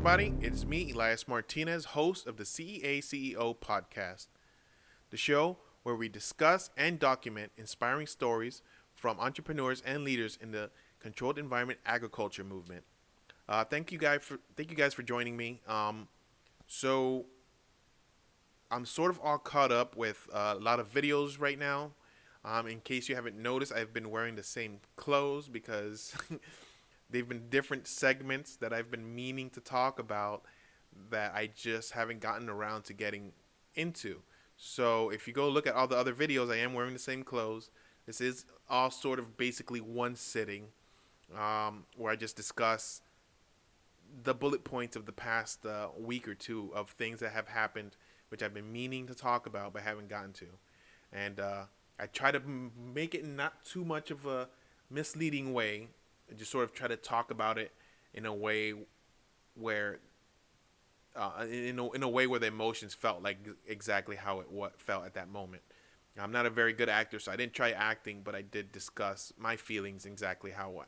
everybody. It's me, Elias Martinez, host of the CEA CEO Podcast, the show where we discuss and document inspiring stories from entrepreneurs and leaders in the controlled environment agriculture movement. Thank you guys for joining me. So I'm sort of all caught up with a lot of videos right now. In case you haven't noticed, I've been wearing the same clothes because they've been different segments that I've been meaning to talk about that I just haven't gotten around to getting into. So if you go look at all the other videos, I am wearing the same clothes. This is all sort of basically one sitting where I just discuss the bullet points of the past week or two of things that have happened, which I've been meaning to talk about but haven't gotten to. And I try to make it not too much of a misleading way, and just sort of try to talk about it in a way where in a way where the emotions felt like exactly how it felt at that moment. I'm not a very good actor, so I didn't try acting, but I did discuss my feelings exactly how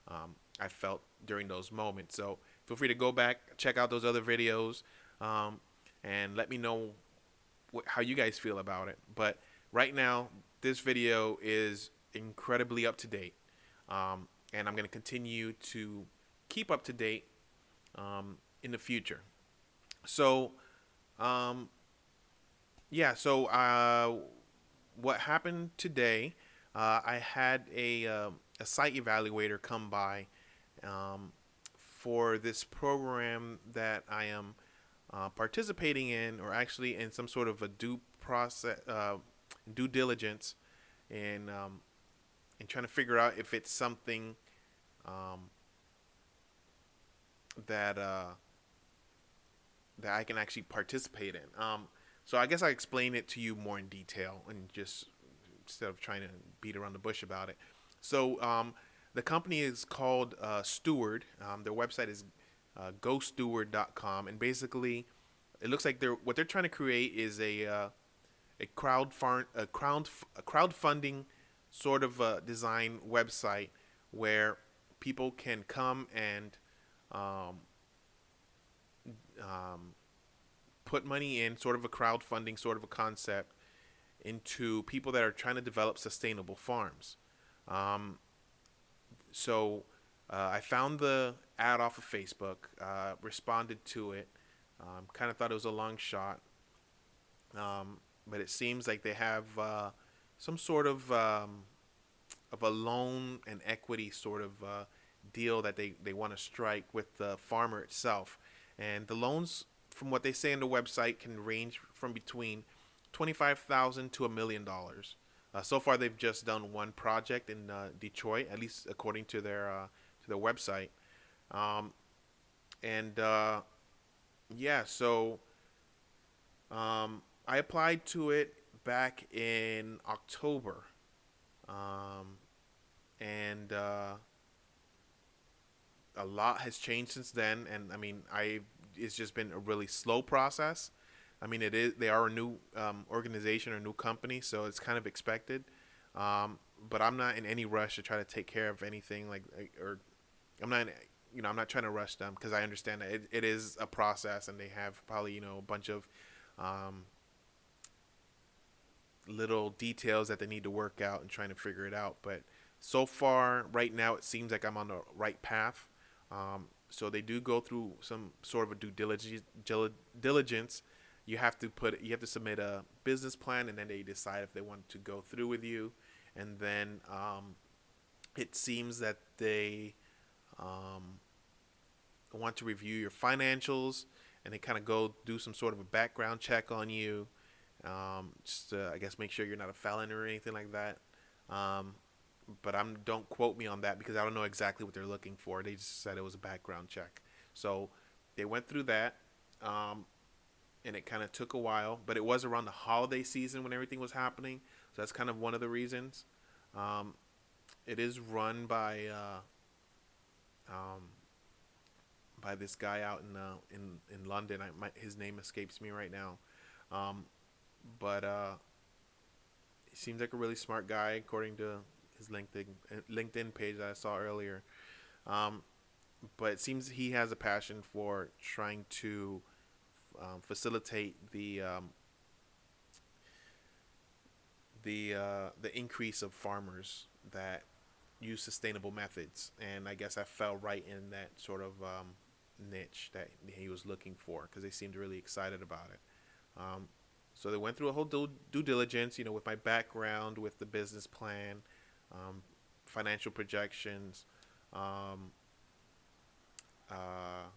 I felt during those moments. So feel free to go back, check out those other videos, and let me know how you guys feel about it. But right now, this video is incredibly up to date, and I'm going to continue to keep up to date in the future. So, um, yeah. What happened today? I had a site evaluator come by for this program that I am participating in, or actually in some sort of a due diligence, and trying to figure out if it's something um, that that I can actually participate in. So I guess I explain it to you more in detail, and just instead of trying to beat around the bush about it. So the company is called Steward. Their website is GoSteward.com, and basically, it looks like they're trying to create is a crowdfunding sort of design website where people can come and um, um, put money in, sort of a crowdfunding sort of a concept, into people that are trying to develop sustainable farms. Um, so I found the ad off of Facebook, responded to it, kind of thought it was a long shot, but it seems like they have some sort of a loan and equity sort of deal that they want to strike with the farmer itself. And the loans, from what they say on the website, can range from between 25,000 to $1 million. So far, they've just done one project in Detroit, at least according to their website. Um, and yeah, so I applied to it back in October, um, and a lot has changed since then. And I mean, I it's just been a really slow process. I mean, they are a new organization or new company, so it's kind of expected. But I'm not in any rush to try to take care of anything or I'm not, I'm not trying to rush them, because I understand that it is a process, and they have probably, a bunch of um, little details that they need to work out and trying to figure it out. But so far, right now, it seems like I'm on the right path. So they do go through some sort of a diligence. You have to submit a business plan, and then they decide if they want to go through with you. And then it seems that they um, want to review your financials, and they kind of go do some sort of a background check on you, just to, I guess, make sure you're not a felon or anything like that. Um, but don't quote me on that, because I don't know exactly what they're looking for. They just said it was a background check. So they went through that, and it kind of took a while. But it was around the holiday season when everything was happening, so that's kind of one of the reasons. Um, it is run um, by this guy out in London. His name escapes me right now, um, but he seems like a really smart guy according to his LinkedIn page that I saw earlier. Um, but it seems he has a passion for trying to facilitate the increase of farmers that use sustainable methods, and I guess I fell right in that sort of niche that he was looking for because they seemed really excited about it. Um, so they went through a whole due diligence, with my background, with the business plan, um, financial projections, um, uh,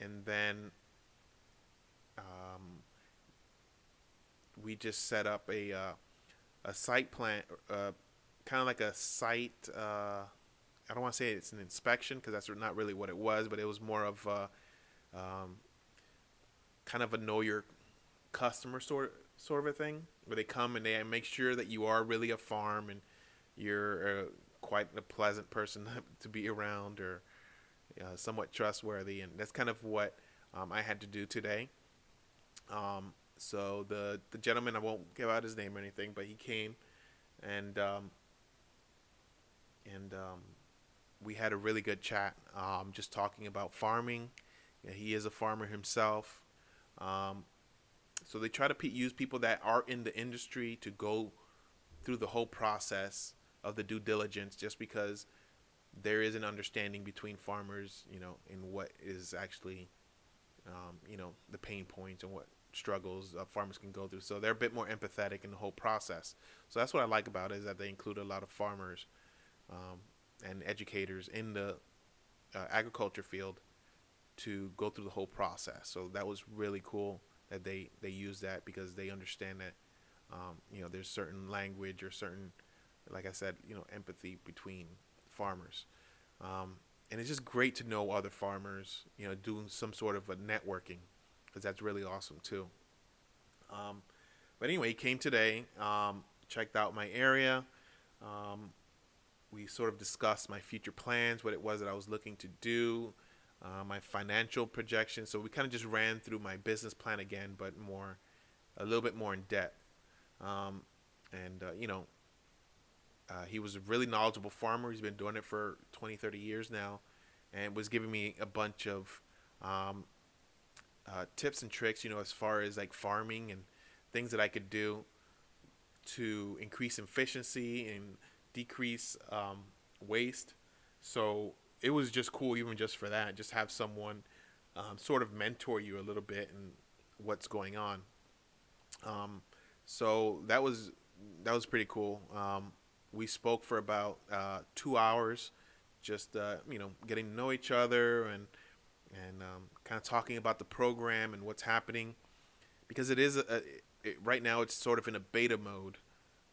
and then um, we just set up a site plan, kind of like a site. I don't want to say it's an inspection because that's not really what it was, but it was more of um, kind of a know your customer sort of a thing, where they come and they make sure that you are really a farm and you're quite a pleasant person to be around, or somewhat trustworthy, and that's kind of what I had to do today. So the gentleman, I won't give out his name or anything, but he came and and we had a really good chat, just talking about farming. Yeah, he is a farmer himself. Um, so they try to use people that are in the industry to go through the whole process of the due diligence, just because there is an understanding between farmers, in what is actually, the pain points and what struggles farmers can go through. So they're a bit more empathetic in the whole process. So that's what I like about it, is that they include a lot of farmers um, and educators in the agriculture field to go through the whole process. So that was really cool that they use that, because they understand that there's certain language or certain, like I said, empathy between farmers. Um, and it's just great to know other farmers, doing some sort of a networking, because that's really awesome too. Um, but anyway, he came today, checked out my area. Um, we sort of discussed my future plans, what it was that I was looking to do, my financial projections. So we kind of just ran through my business plan again, but a little bit more in depth. Um, and he was a really knowledgeable farmer. He's been doing it for 20, 30 years now, and was giving me a bunch of um, tips and tricks, as far as like farming and things that I could do to increase efficiency and decrease waste. So it was just cool, even just for that, just have someone sort of mentor you a little bit and what's going on. Um, so that was pretty cool. We spoke for about 2 hours, just getting to know each other, and kind of talking about the program and what's happening, because right now it's sort of in a beta mode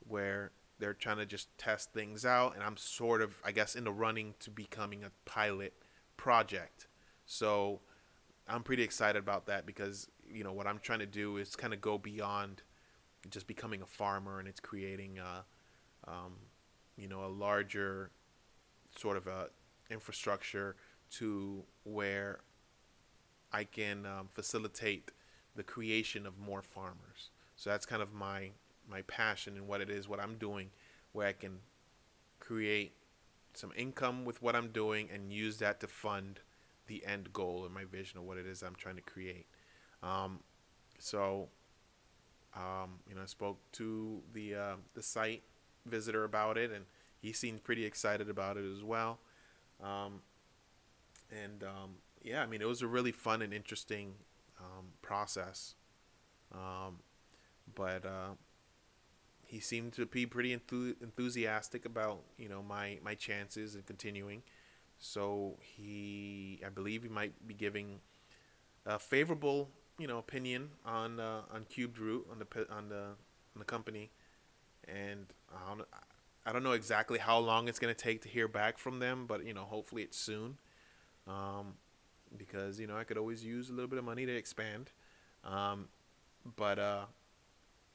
where they're trying to just test things out, and I'm sort of, I guess, in the running to becoming a pilot project. So I'm pretty excited about that, because what I'm trying to do is kind of go beyond just becoming a farmer, and it's creating a larger sort of a infrastructure to where I can facilitate the creation of more farmers. So that's kind of my passion and what it is, what I'm doing, where I can create some income with what I'm doing and use that to fund the end goal or my vision of what it is I'm trying to create. Um, so, I spoke to the site visitor about it, and he seemed pretty excited about it as well. Um, and yeah, I mean, it was a really fun and interesting process. Um, but he seemed to be pretty enthusiastic about my chances in continuing. So I believe he might be giving a favorable opinion on Cubed Root, on the company. And I don't know exactly how long it's going to take to hear back from them, but hopefully it's soon. Um, because I could always use a little bit of money to expand. Um, but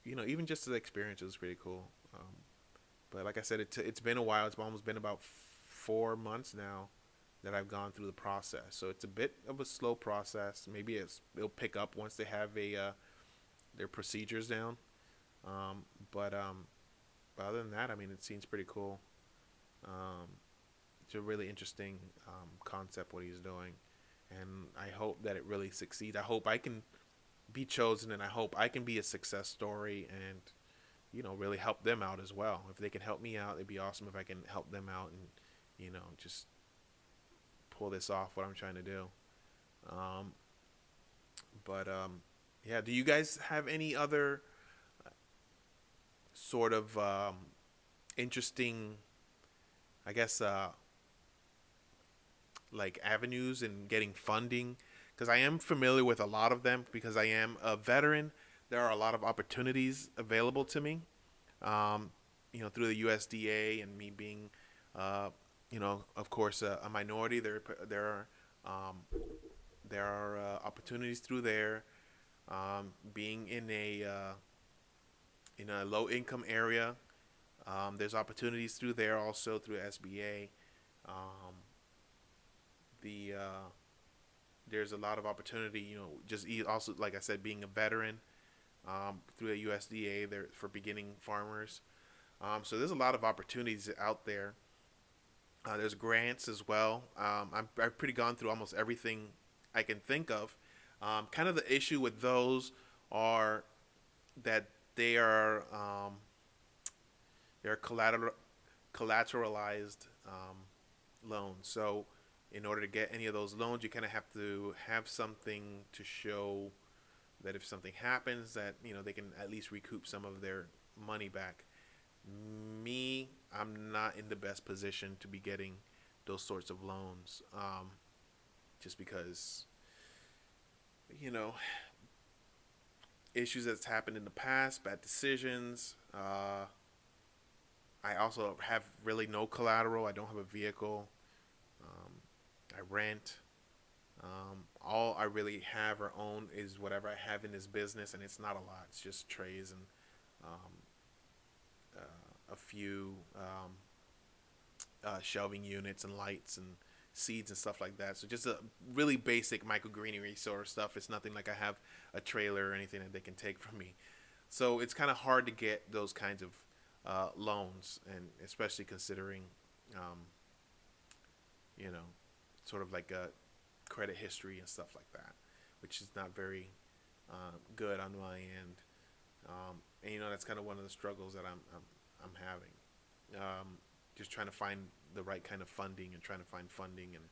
even just the experience was pretty cool. But like I said, it's been a while. It's almost been about 4 months now that I've gone through the process. So it's a bit of a slow process. Maybe it'll pick up once they have their procedures down. But other than that, I mean, it seems pretty cool. Um, It's a really interesting concept what he's doing, and I hope that it really succeeds. I hope I can be chosen, and I hope I can be a success story, and really help them out as well. If they can help me out, it'd be awesome if I can help them out and just pull this off. What I'm trying to do. Um, but yeah, do you guys have any other sort of interesting, I guess, like avenues in getting funding? Because I am familiar with a lot of them because I am a veteran. There are a lot of opportunities available to me, um, through the USDA, and me being, of course, a minority. Um, there are opportunities through there. Being in a low income area, there's opportunities through there also through SBA. Um, the There's a lot of opportunity, also like I said, being a veteran, through a USDA there for beginning farmers. So there's a lot of opportunities out there. There's grants as well. I've pretty gone through almost everything I can think of. Kind of the issue with those are that they are they're collateralized loans. So in order to get any of those loans, you kind of have to have something to show that if something happens, that they can at least recoup some of their money back. Me, I'm not in the best position to be getting those sorts of loans, just because you know issues that's happened in the past, bad decisions. I also have really no collateral. I don't have a vehicle. Um, I rent. All I really have or own is whatever I have in this business, and it's not a lot. It's just trays and um, a few shelving units and lights and seeds and stuff like that. So just a really basic microgreenery sort of stuff. It's nothing like I have a trailer or anything that they can take from me. So it's kind of hard to get those kinds of loans, and especially considering, um, you know, sort of like a credit history and stuff like that, which is not very good on my end. And that's kind of one of the struggles that I'm having. Just trying to find the right kind of funding and trying to find funding, and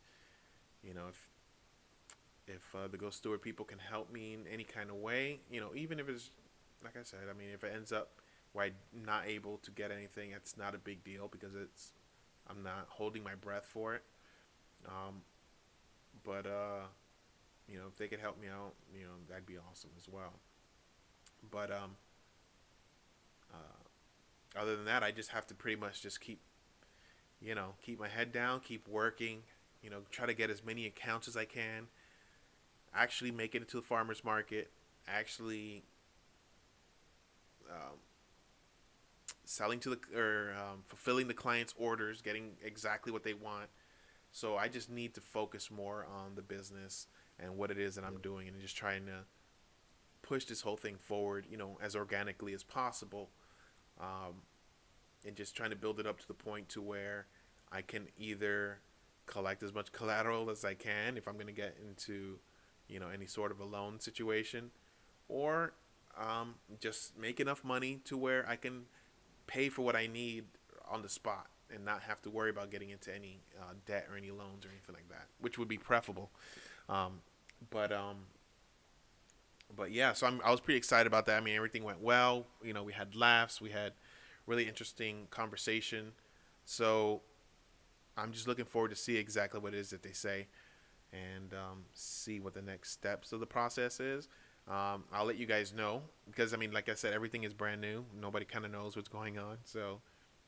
if the Go Steward people can help me in any kind of way, even if it's like I said, I mean, if it ends up where I'm not able to get anything, it's not a big deal because I'm not holding my breath for it. Um, but if they could help me out, that'd be awesome as well. But other than that, I just have to pretty much just keep my head down, keep working, try to get as many accounts as I can, actually make it into the farmer's market, actually um, selling to the or fulfilling the client's orders, getting exactly what they want. So I just need to focus more on the business and what it is that I'm doing, and just trying to push this whole thing forward, as organically as possible, um, and just trying to build it up to the point to where I can either collect as much collateral as I can if I'm going to get into, any sort of a loan situation, or just make enough money to where I can pay for what I need on the spot and not have to worry about getting into any debt or any loans or anything like that, which would be preferable. Um, but but yeah, so I was pretty excited about that. I mean, everything went well. We had laughs, we had really interesting conversation. So I'm just looking forward to see exactly what it is that they say, and see what the next steps of the process is. I'll let you guys know because, I mean, like I said, everything is brand new. Nobody kind of knows what's going on. So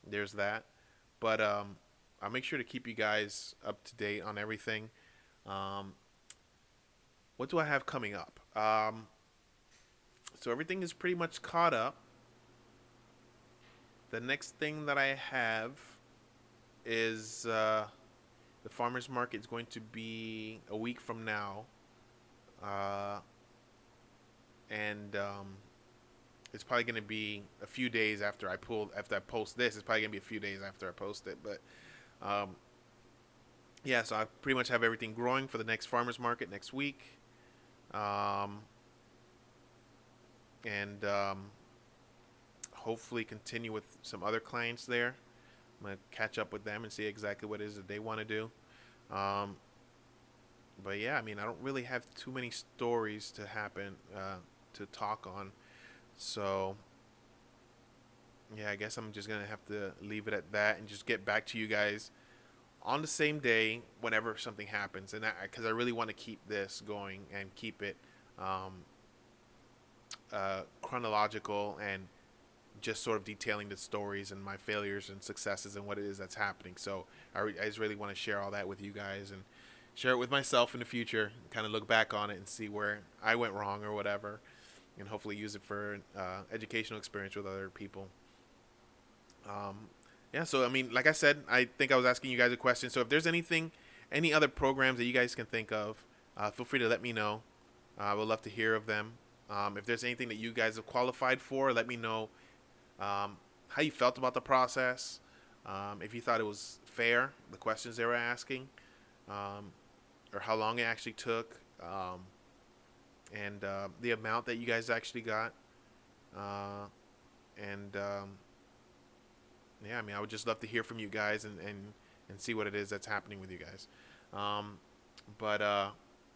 there's that. But I'll make sure to keep you guys up to date on everything. Um, what do I have coming up? So everything is pretty much caught up. The next thing that I have is the farmers market is going to be a week from now, uh, and it's probably going to be a few days after I post this. It's probably going to be a few days after I post it, but um, yeah, so I pretty much have everything growing for the next farmers market next week. Um, and hopefully continue with some other clients there. I'm going to catch up with them and see exactly what it is that they want to do. Um, but yeah, I mean, I don't really have too many stories to happen to talk on. So yeah, I guess I'm just gonna have to leave it at that and just get back to you guys on the same day whenever something happens. And because I really want to keep this going and keep it um, chronological and just sort of detailing the stories and my failures and successes and what it is that's happening. So I just really want to share all that with you guys and share it with myself in the future, kind of look back on it and see where I went wrong or whatever, and hopefully use it for educational experience with other people. Um, yeah, so I mean, like I said, I think I was asking you guys a question. So if there's anything, any other programs that you guys can think of, feel free to let me know. I would love to hear of them. If there's anything that you guys have qualified for, let me know how you felt about the process, if you thought it was fair, the questions they were asking, um, or how long it actually took, and the amount that you guys actually got. Uh, and yeah, I mean, I would just love to hear from you guys and see what it is that's happening with you guys. Um, but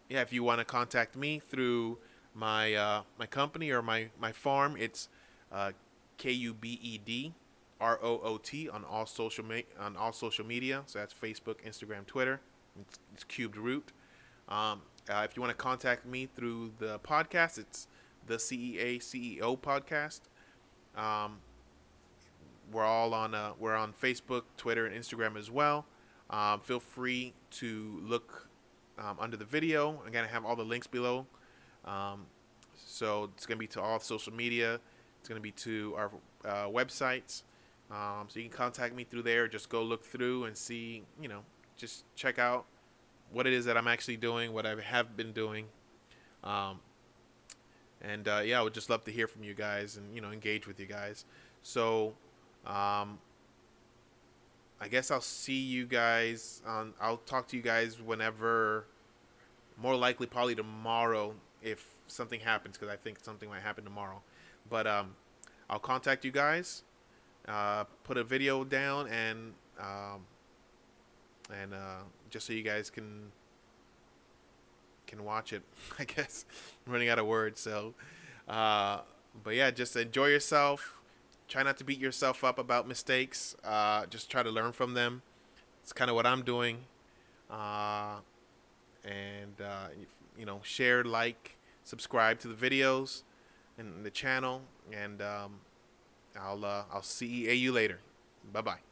yeah, if you want to contact me through my company or my farm, it's uh, KUBED ROOT on all social media. So that's Facebook, Instagram, Twitter. It's Cubed Root. If you want to contact me through the podcast, it's the CEA CEO Podcast. Um, we're on Facebook, Twitter, and Instagram as well. Feel free to look under the video. I'm gonna have all the links below. Um, so it's gonna be to all social media. It's gonna be to our websites. So you can contact me through there. Just go look through and see. Just check out what it is that I'm actually doing, what I have been doing. Um, and yeah, I would just love to hear from you guys and engage with you guys. So um, I guess I'll see you guys on. I'll talk to you guys whenever. More likely, probably tomorrow if something happens, because I think something might happen tomorrow. But I'll contact you guys, put a video down, and just so you guys can watch it. I guess I'm running out of words. So, uh, but yeah, just enjoy yourself. Try not to beat yourself up about mistakes. Just try to learn from them. It's kind of what I'm doing. Uh, and share, like, subscribe to the videos and the channel. And I'll CEA you later. Bye bye.